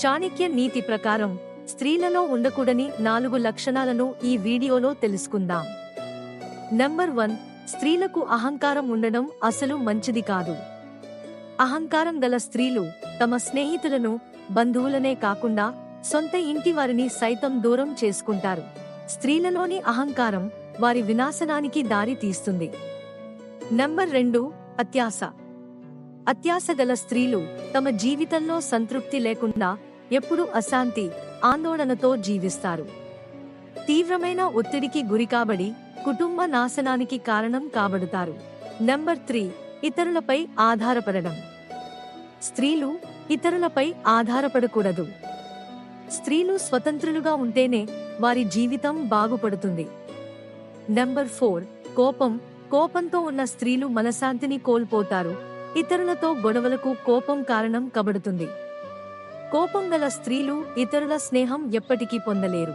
చాణక్య నీతి ప్రకారం స్త్రీలలో ఉండకూడని 4 లక్షణాలను ఈ వీడియోలో తెలుసుకుందాం. నంబర్ 1. స్త్రీలకు అహంకారం ఉండడం అసలు మంచిది కాదు. అహంకారం గల స్త్రీలు తమ స్నేహితులను, బంధువులనే కాకుండా సొంత ఇంటి వారిని సైతం దూరం చేసుకుంటారు. స్త్రీలలోని అహంకారం వారి వినాశనానికి దారి తీస్తుంది. నంబర్ 2. అత్యాశ. అత్యాశ గల స్త్రీలు తమ జీవితంలో సంతృప్తి లేకుండా ఎప్పుడూ అశాంతి, ఆందోళనతో జీవిస్తారు. తీవ్రమైన ఒత్తిడికి గురికాబడి కుటుంబ నాశనానికి కారణం కాబడుతారు. నంబర్ 3. ఇతరులపై ఆధారపడడం. స్త్రీలు ఇతరులపై ఆధారపడకూడదు. స్త్రీలు స్వతంత్రులుగా ఉంటేనే వారి జీవితం బాగుపడుతుంది. నంబర్ 4. కోపం. కోపంతో ఉన్న స్త్రీలు మనశ్శాంతిని కోల్పోతారు. ఇతరులతో గొడవలకు కోపం కారణం కాబడుతుంది. కోపం గల స్త్రీలు ఇతరుల స్నేహం ఎప్పటికీ పొందలేరు.